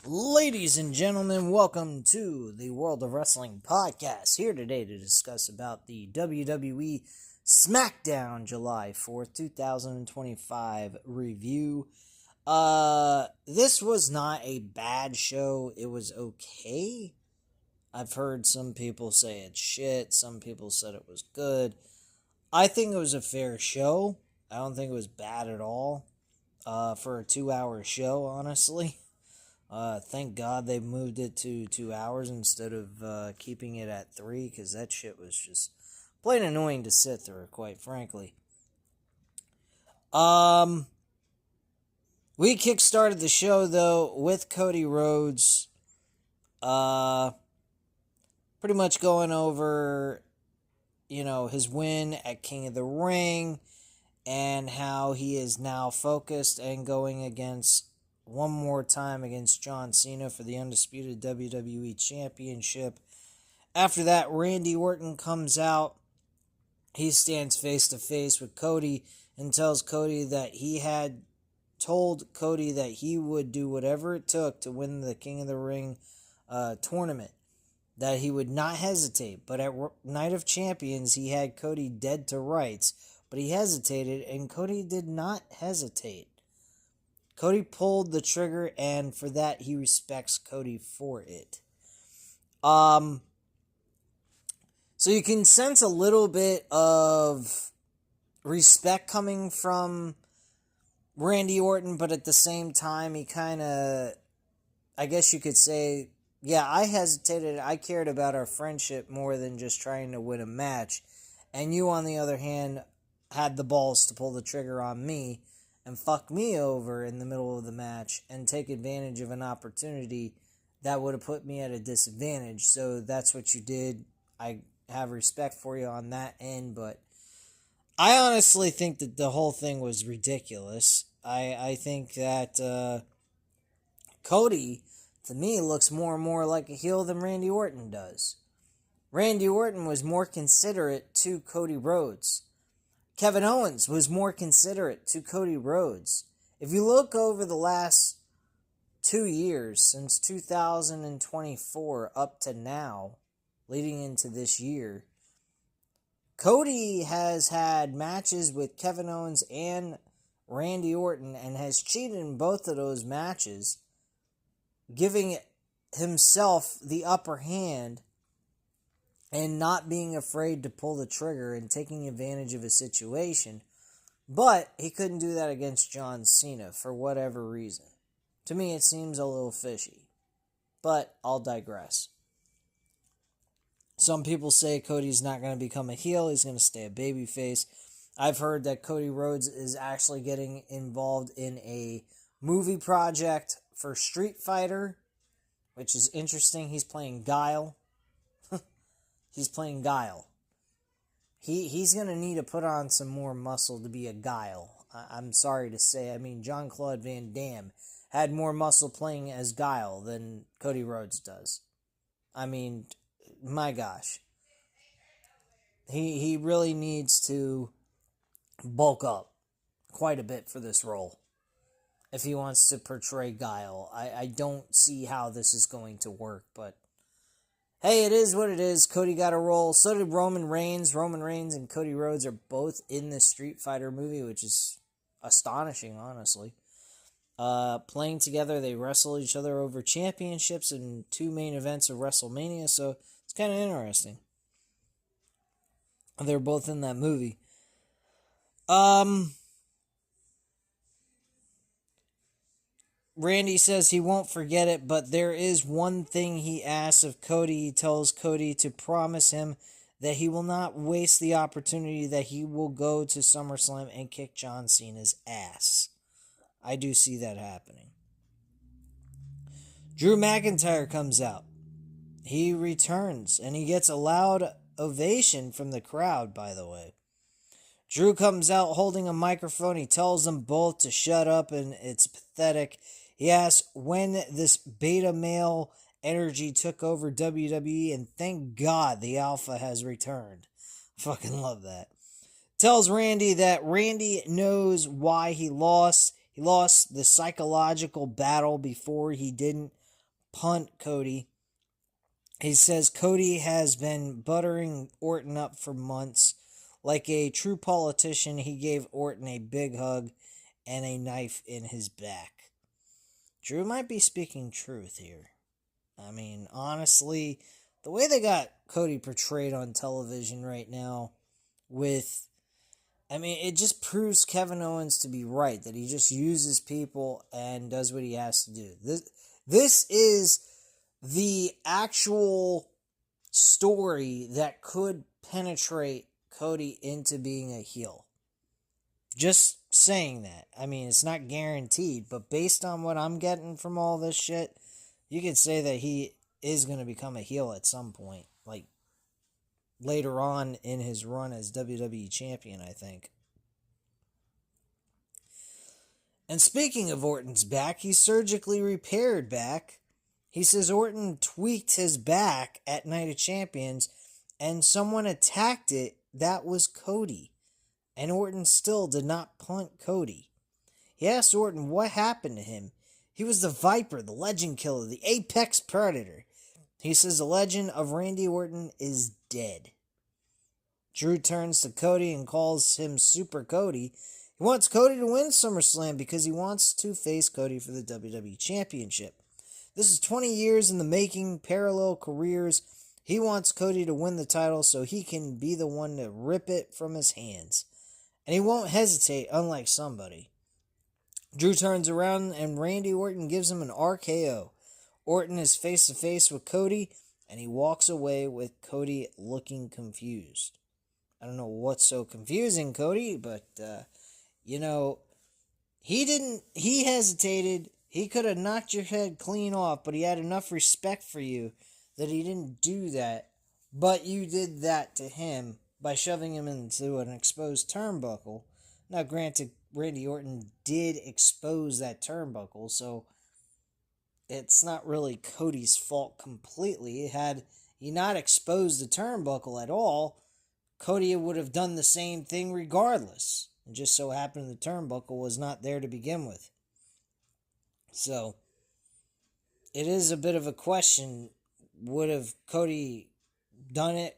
Ladies and gentlemen, welcome to the World of Wrestling podcast. Here today to discuss about the WWE Smackdown July 4th, 2025 review. This was not a bad show. It was okay. I've heard some people say it's shit. Some people said it was good. I think it was a fair show. I don't think it was bad at all. For a 2-hour show, honestly. Thank God they moved it to 2 hours instead of keeping it at 3, because that shit was just plain annoying to sit through, quite frankly. We kickstarted the show, though, with Cody Rhodes, pretty much going over, his win at King of the Ring, and how he is now focused and going against one more time against John Cena for the undisputed WWE Championship. After that, Randy Orton comes out. He stands face to face with Cody and tells Cody that he had told Cody that he would do whatever it took to win the King of the Ring tournament. That he would not hesitate. But at Night of Champions, he had Cody dead to rights. But he hesitated, and Cody did not hesitate. Cody pulled the trigger, and for that, he respects Cody for it. So you can sense a little bit of respect coming from Randy Orton, but at the same time, he kind of, I guess you could say, yeah, I hesitated. I cared about our friendship more than just trying to win a match. And you, on the other hand, had the balls to pull the trigger on me and fuck me over in the middle of the match and take advantage of an opportunity that would have put me at a disadvantage. So that's what you did. I have respect for you on that end, but I honestly think that the whole thing was ridiculous. I think that Cody, to me, looks more and more like a heel than Randy Orton does. Randy Orton was more considerate to Cody Rhodes. Kevin Owens was more considerate to Cody Rhodes. If you look over the last 2 years, since 2024 up to now, leading into this year, Cody has had matches with Kevin Owens and Randy Orton and has cheated in both of those matches, giving himself the upper hand and not being afraid to pull the trigger and taking advantage of a situation. But he couldn't do that against John Cena for whatever reason. To me, it seems a little fishy. But I'll digress. Some people say Cody's not going to become a heel. He's going to stay a babyface. I've heard that Cody Rhodes is actually getting involved in a movie project for Street Fighter, which is interesting. He's playing Guile. He's playing Guile. He's going to need to put on some more muscle to be a Guile. I'm sorry to say. I mean, Jean-Claude Van Damme had more muscle playing as Guile than Cody Rhodes does. I mean, my gosh. He really needs to bulk up quite a bit for this role if he wants to portray Guile. I don't see how this is going to work, but hey, it is what it is. Cody got a role. So did Roman Reigns. Roman Reigns and Cody Rhodes are both in the Street Fighter movie, which is astonishing, honestly. Playing together, they wrestle each other over championships in 2 main events of WrestleMania, so it's kind of interesting. They're both in that movie. Randy says he won't forget it, but there is one thing he asks of Cody. He tells Cody to promise him that he will not waste the opportunity, that he will go to SummerSlam and kick John Cena's ass. I do see that happening. Drew McIntyre comes out. He returns, and he gets a loud ovation from the crowd, by the way. Drew comes out holding a microphone. He tells them both to shut up, and it's pathetic. He asks when this beta male energy took over WWE, and thank God the alpha has returned. Fucking love that. Tells Randy that Randy knows why he lost. He lost the psychological battle before. He didn't punt Cody. He says Cody has been buttering Orton up for months. Like a true politician, he gave Orton a big hug and a knife in his back. Drew might be speaking truth here. I mean, honestly, the way they got Cody portrayed on television right now it just proves Kevin Owens to be right, that he just uses people and does what he has to do. This is the actual story that could penetrate Cody into being a heel. Just saying that. I mean, it's not guaranteed, but based on what I'm getting from all this shit, you could say that he is going to become a heel at some point. Like, later on in his run as WWE Champion, I think. And speaking of Orton's back, he's surgically repaired back. He says Orton tweaked his back at Night of Champions, and someone attacked it. That was Cody. And Orton still did not punt Cody. He asked Orton what happened to him. He was the Viper, the Legend Killer, the Apex Predator. He says the legend of Randy Orton is dead. Drew turns to Cody and calls him Super Cody. He wants Cody to win SummerSlam because he wants to face Cody for the WWE Championship. This is 20 years in the making, parallel careers. He wants Cody to win the title so he can be the one to rip it from his hands. And he won't hesitate, unlike somebody. Drew turns around and Randy Orton gives him an RKO. Orton is face to face with Cody, and he walks away with Cody looking confused. I don't know what's so confusing, Cody, but, he hesitated. He could have knocked your head clean off, but he had enough respect for you that he didn't do that. But you did that to him by shoving him into an exposed turnbuckle. Now, granted, Randy Orton did expose that turnbuckle, so it's not really Cody's fault completely. Had he not exposed the turnbuckle at all, Cody would have done the same thing regardless. It just so happened the turnbuckle was not there to begin with. So, it is a bit of a question. Would have Cody done it,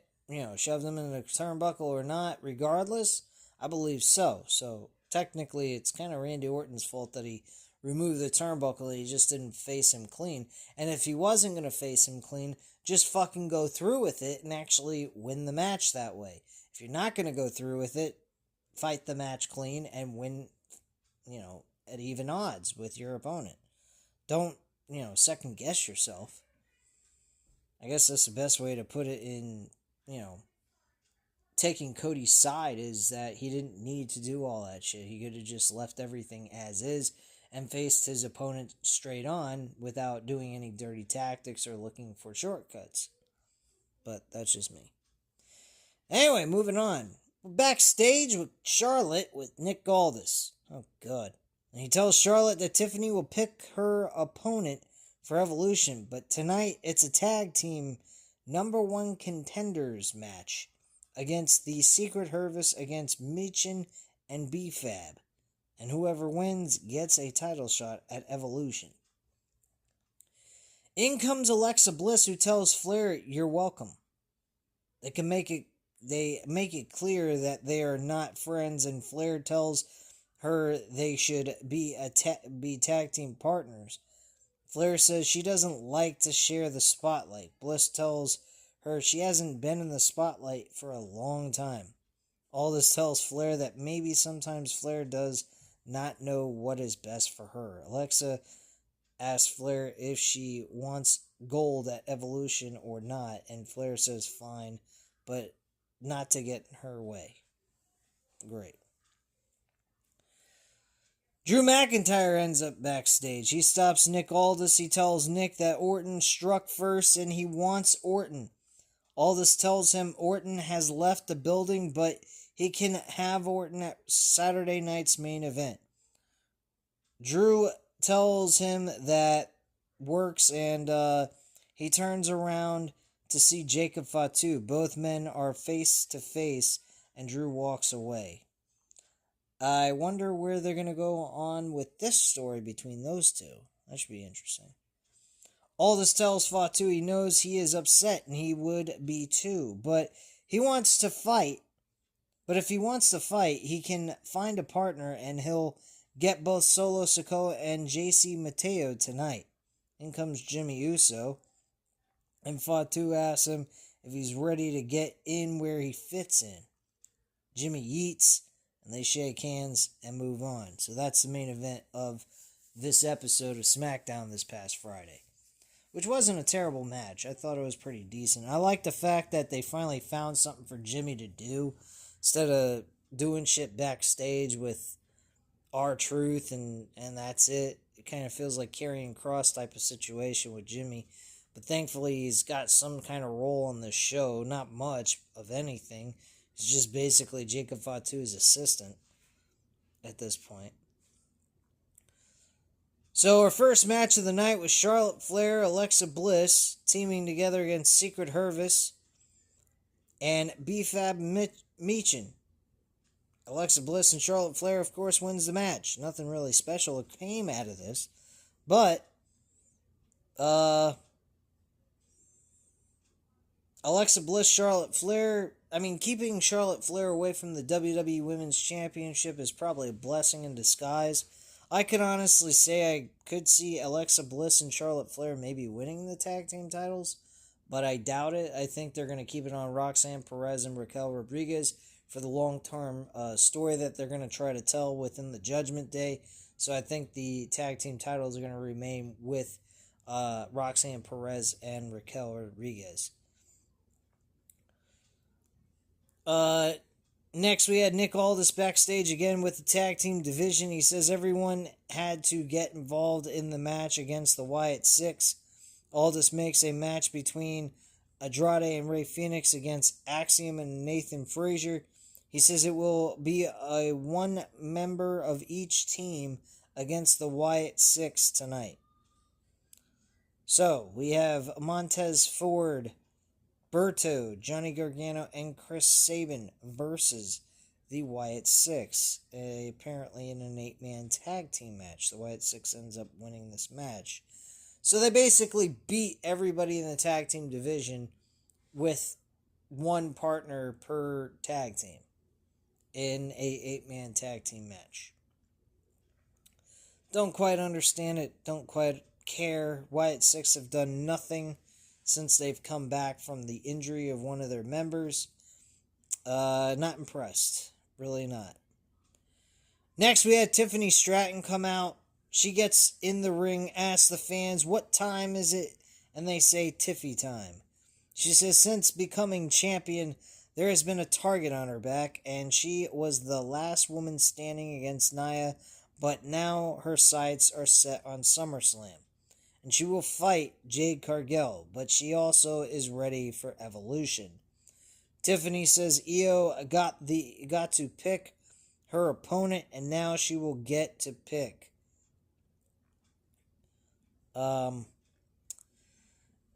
shoved him in the turnbuckle or not, regardless? I believe so. So, technically, it's kind of Randy Orton's fault that he removed the turnbuckle. He just didn't face him clean. And if he wasn't going to face him clean, just fucking go through with it and actually win the match that way. If you're not going to go through with it, fight the match clean and win, at even odds with your opponent. Don't, second guess yourself. I guess that's the best way to put it in, taking Cody's side, is that he didn't need to do all that shit. He could have just left everything as is and faced his opponent straight on without doing any dirty tactics or looking for shortcuts. But that's just me. Anyway, moving on. We're backstage with Charlotte with Nick Aldis. Oh, God. And he tells Charlotte that Tiffany will pick her opponent for Evolution, but tonight it's a tag team #1 contenders match against the Secret Service against Michin and B-Fab. And whoever wins gets a title shot at Evolution. In comes Alexa Bliss, who tells Flair, "You're welcome." They make it clear that they are not friends, and Flair tells her they should be tag team partners. Flair says she doesn't like to share the spotlight. Bliss tells her she hasn't been in the spotlight for a long time. All this tells Flair that maybe sometimes Flair does not know what is best for her. Alexa asks Flair if she wants gold at Evolution or not, and Flair says fine, but not to get in her way. Great. Drew McIntyre ends up backstage. He stops Nick Aldis. He tells Nick that Orton struck first and he wants Orton. Aldis tells him Orton has left the building, but he can have Orton at Saturday night's main event. Drew tells him that works, and he turns around to see Jacob Fatu. Both men are face to face, and Drew walks away. I wonder where they're going to go on with this story between those two. That should be interesting. Aldis tells Fatu he knows he is upset and he would be too, but he wants to fight. But if he wants to fight, he can find a partner and he'll get both Solo Sikoa and JC Mateo tonight. In comes Jimmy Uso, and Fatu asks him if he's ready to get in where he fits in. Jimmy yeets, and they shake hands and move on. So that's the main event of this episode of Smackdown this past Friday, which wasn't a terrible match. I thought it was pretty decent. I like the fact that they finally found something for Jimmy to do instead of doing shit backstage with R-Truth and that's it. It kind of feels like Karrion Kross type of situation with Jimmy. But thankfully, he's got some kind of role on the show. Not much of anything. He's just basically Jacob Fatu's assistant at this point. So our first match of the night was Charlotte Flair, Alexa Bliss teaming together against Secret Hervis and B-Fab Meechin. Alexa Bliss and Charlotte Flair, of course, wins the match. Nothing really special came out of this. But, Alexa Bliss, Charlotte Flair, keeping Charlotte Flair away from the WWE Women's Championship is probably a blessing in disguise. I could honestly say I could see Alexa Bliss and Charlotte Flair maybe winning the tag team titles, but I doubt it. I think they're going to keep it on Roxanne Perez and Raquel Rodriguez for the long-term story that they're going to try to tell within the Judgment Day. So I think the tag team titles are going to remain with Roxanne Perez and Raquel Rodriguez. Next, we had Nick Aldis backstage again with the tag team division. He says everyone had to get involved in the match against the Wyatt Six. Aldis makes a match between Andrade and Rey Fenix against Axiom and Nathan Frazier. He says it will be a one member of each team against the Wyatt Six tonight. So, we have Montez Ford, Berto, Johnny Gargano, and Chris Sabin versus the Wyatt Six, apparently in an 8-man tag team match. The Wyatt Six ends up winning this match. So they basically beat everybody in the tag team division with one partner per tag team in a 8-man tag team match. Don't quite understand it. Don't quite care. Wyatt Six have done nothing since they've come back from the injury of one of their members. Not impressed. Really not. Next, we had Tiffany Stratton come out. She gets in the ring, asks the fans, what time is it? And they say Tiffy time. She says since becoming champion, there has been a target on her back, and she was the last woman standing against Nia, but now her sights are set on SummerSlam. And she will fight Jade Cargill, but she also is ready for Evolution. Tiffany says Io got to pick her opponent, and now she will get to pick.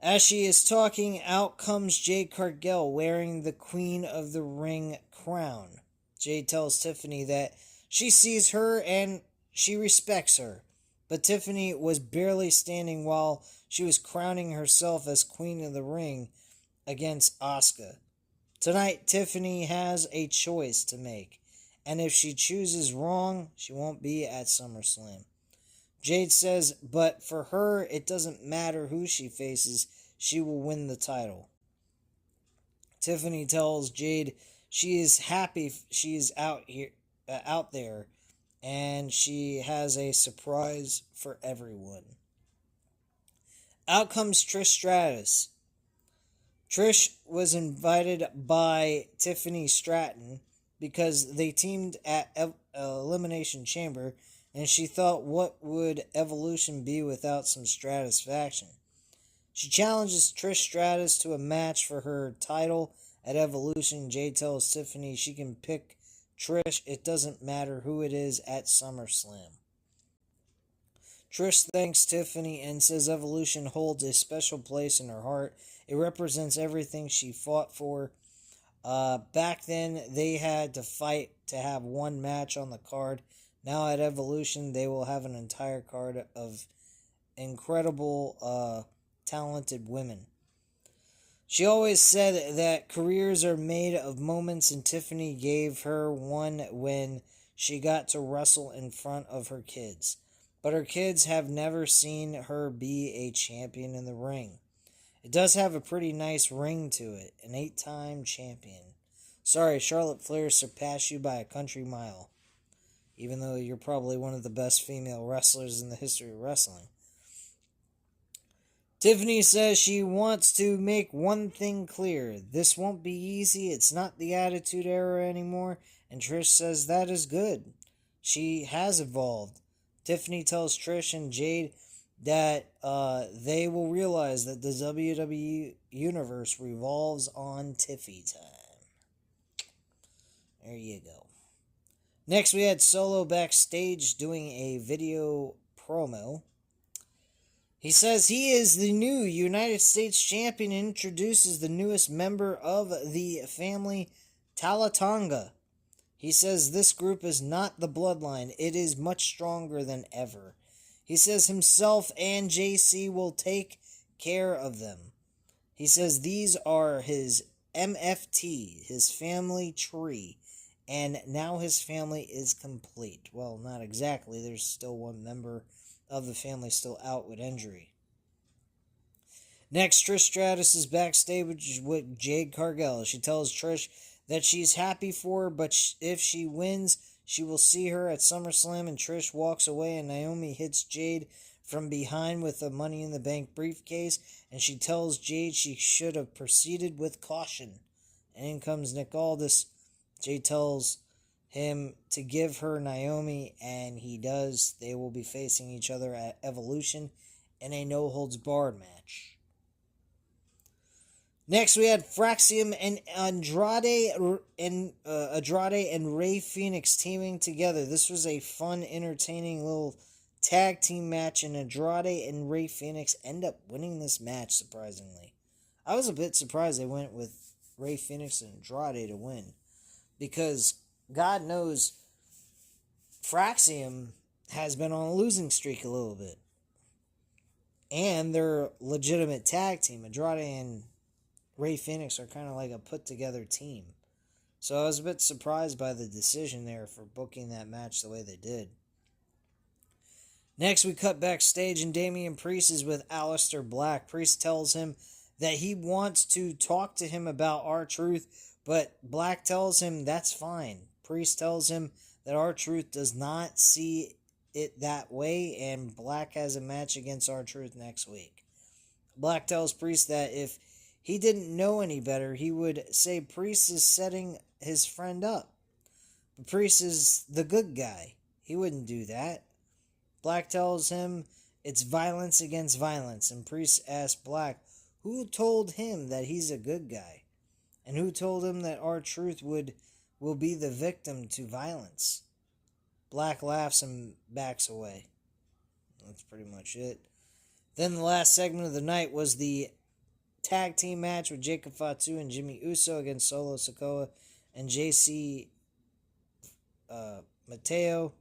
As she is talking, out comes Jade Cargill wearing the Queen of the Ring crown. Jade tells Tiffany that she sees her and she respects her, but Tiffany was barely standing while she was crowning herself as Queen of the Ring against Asuka. Tonight, Tiffany has a choice to make, and if she chooses wrong, she won't be at SummerSlam. Jade says, but for her, it doesn't matter who she faces, she will win the title. Tiffany tells Jade she is happy she is out there, and she has a surprise for everyone. Out comes Trish Stratus. Trish was invited by Tiffany Stratton because they teamed at Elimination Chamber, and she thought, what would Evolution be without some Stratusfaction? She challenges Trish Stratus to a match for her title at Evolution. Jade tells Tiffany she can pick Trish. It doesn't matter who it is at SummerSlam. Trish thanks Tiffany and says Evolution holds a special place in her heart. It represents everything she fought for. Back then, they had to fight to have one match on the card. Now at Evolution, they will have an entire card of incredible talented women. She always said that careers are made of moments, and Tiffany gave her one when she got to wrestle in front of her kids. But her kids have never seen her be a champion in the ring. It does have a pretty nice ring to it, an 8-time champion. Sorry, Charlotte Flair surpassed you by a country mile, even though you're probably one of the best female wrestlers in the history of wrestling. Tiffany says she wants to make one thing clear. This won't be easy. It's not the Attitude Era anymore. And Trish says that is good. She has evolved. Tiffany tells Trish and Jade that they will realize that the WWE Universe revolves on Tiffy time. There you go. Next, we had Solo backstage doing a video promo. He says he is the new United States Champion and introduces the newest member of the family, Talatonga. He says this group is not the Bloodline. It is much stronger than ever. He says himself and JC will take care of them. He says these are his MFT, his family tree, and now his family is complete. Well, not exactly. There's still one member of the family still out with injury. Next, Trish Stratus is backstage with Jade Cargill. She tells Trish that she's happy for her, but if she wins, she will see her at SummerSlam, and Trish walks away, and Naomi hits Jade from behind with a Money in the Bank briefcase, and she tells Jade she should have proceeded with caution. And in comes Nick Aldis. Jade tells him to give her Naomi, and he does. They will be facing each other at Evolution in a no-holds-barred match. Next, we had Fraxium and Andrade and Rey Fenix teaming together. This was a fun, entertaining little tag team match, and Andrade and Rey Fenix end up winning this match, surprisingly. I was a bit surprised they went with Rey Fenix and Andrade to win, because God knows Fraxium has been on a losing streak a little bit. And they're a legitimate tag team. Andrade and Rey Fenix are kind of like a put-together team. So I was a bit surprised by the decision there for booking that match the way they did. Next, we cut backstage, and Damian Priest is with Aleister Black. Priest tells him that he wants to talk to him about R-Truth, but Black tells him that's fine. Priest tells him that R-Truth does not see it that way, and Black has a match against R-Truth next week. Black tells Priest that if he didn't know any better, he would say Priest is setting his friend up. But Priest is the good guy. He wouldn't do that. Black tells him it's violence against violence, and Priest asks Black who told him that he's a good guy, and who told him that R-Truth will be the victim to violence. Black laughs and backs away. That's pretty much it. Then the last segment of the night was the tag team match with Jacob Fatu and Jimmy Uso against Solo Sikoa and JC Mateo.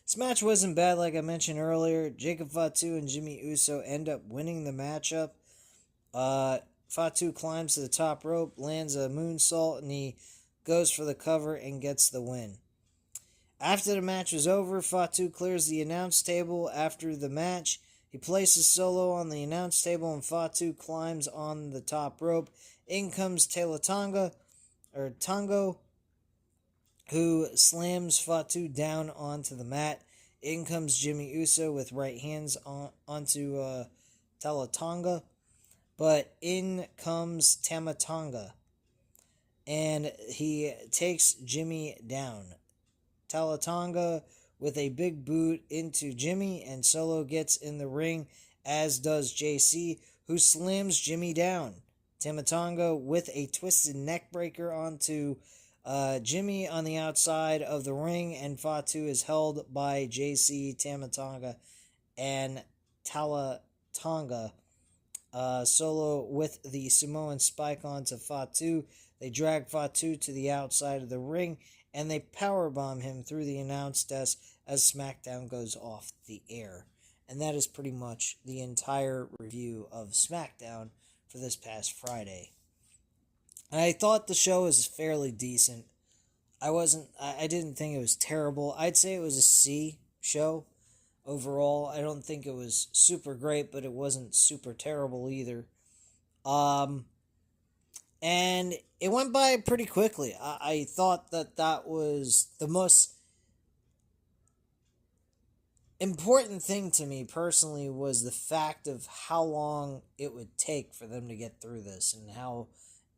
This match wasn't bad, like I mentioned earlier. Jacob Fatu and Jimmy Uso end up winning the matchup. Fatu climbs to the top rope, lands a moonsault, and he goes for the cover and gets the win. After the match was over, Fatu clears the announce table after the match. He places Solo on the announce table, and Fatu climbs on the top rope. In comes Tango, who slams Fatu down onto the mat. In comes Jimmy Uso with right hands onto Talatonga. But in comes Tamatonga, and he takes Jimmy down. Talatonga with a big boot into Jimmy, and Solo gets in the ring, as does JC, who slams Jimmy down. Tamatonga with a twisted neckbreaker onto Jimmy on the outside of the ring, and Fatu is held by JC, Tamatonga, and Talatonga. Solo with the Samoan spike onto Fatu. They drag Fatu to the outside of the ring, and they powerbomb him through the announce desk as Smackdown goes off the air. And that is pretty much the entire review of SmackDown for this past Friday. And I thought the show was fairly decent. I didn't think it was terrible. I'd say it was a C show overall. I don't think it was super great, but it wasn't super terrible either. And it went by pretty quickly. I thought that was the most important thing to me personally, was the fact of how long it would take for them to get through this, and how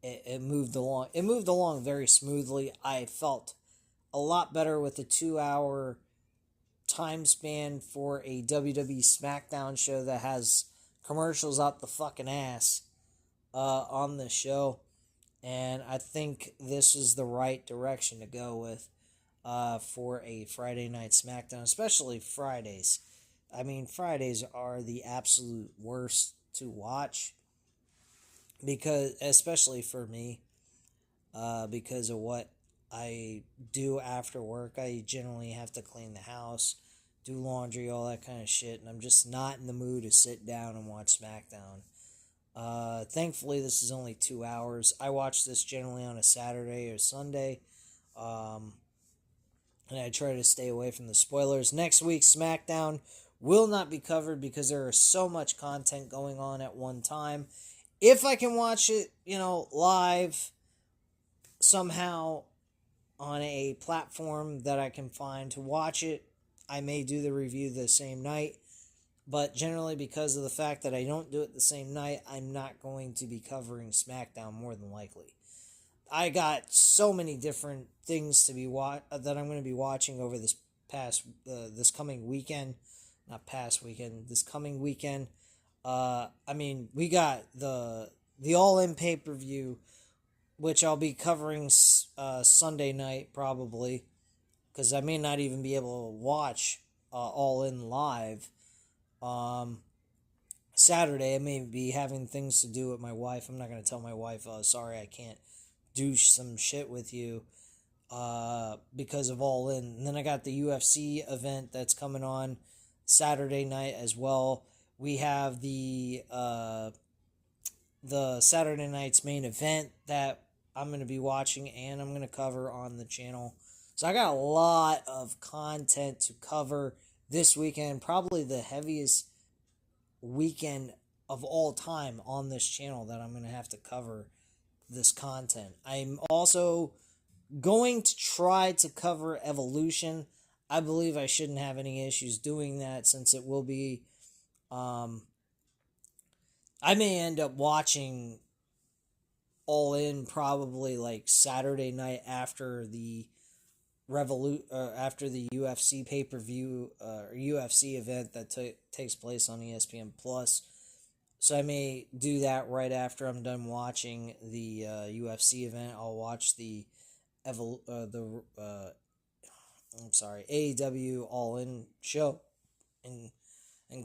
it moved along. It moved along very smoothly. I felt a lot better with the 2-hour time span for a WWE SmackDown show that has commercials out the fucking ass on the show. And I think this is the right direction to go with for a Friday night SmackDown, especially Fridays. I mean, Fridays are the absolute worst to watch, because, especially for me, because of what I do after work. I generally have to clean the house, do laundry, all that kind of shit, and I'm just not in the mood to sit down and watch SmackDown. Thankfully, this is only 2 hours. I watch this generally on a Saturday or Sunday, and I try to stay away from the spoilers. Next week's SmackDown will not be covered because there is so much content going on at one time. If I can watch it, live somehow on a platform that I can find to watch it, I may do the review the same night. But generally, because of the fact that I don't do it the same night, I'm not going to be covering SmackDown more than likely. I got so many different things to be that I'm going to be watching over this coming weekend. Not past weekend, this coming weekend. We got the All In pay-per-view, which I'll be covering Sunday night probably, because I may not even be able to watch All In live. Saturday, I may be having things to do with my wife. I'm not going to tell my wife, sorry, I can't do some shit with you because of All In. And then I got the UFC event that's coming on Saturday night as well. We have the Saturday night's main event that I'm going to be watching and I'm going to cover on the channel. So I got a lot of content to cover this weekend, probably the heaviest weekend of all time on this channel that I'm going to have to cover this content. I'm also going to try to cover Evolution. I believe I shouldn't have any issues doing that, since it will be I may end up watching All In probably like Saturday night after the after the UFC pay-per-view UFC event that takes place on ESPN Plus. So I may do that right after I'm done watching the UFC event. I'll watch the AEW All In show and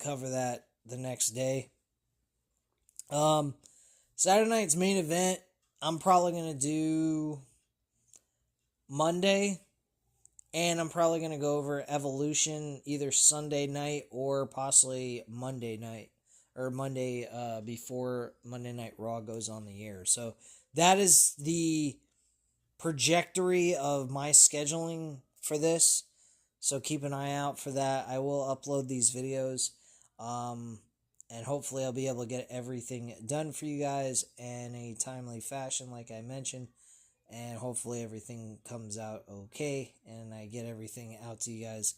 cover that the next day. Saturday night's main event, I'm probably going to do Monday. And I'm probably going to go over Evolution either Sunday night or possibly Monday night. Or Monday before Monday Night Raw goes on the air. So that is the trajectory of my scheduling for this. So keep an eye out for that. I will upload these videos. And hopefully I'll be able to get everything done for you guys in a timely fashion like I mentioned. And hopefully everything comes out okay, and I get everything out to you guys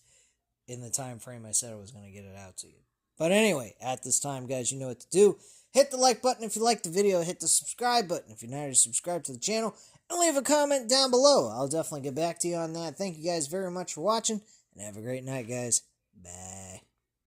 in the time frame I said I was going to get it out to you. But anyway, at this time, guys, you know what to do. Hit the like button if you liked the video. Hit the subscribe button if you're not already subscribed to the channel. And leave a comment down below. I'll definitely get back to you on that. Thank you guys very much for watching, and have a great night, guys. Bye.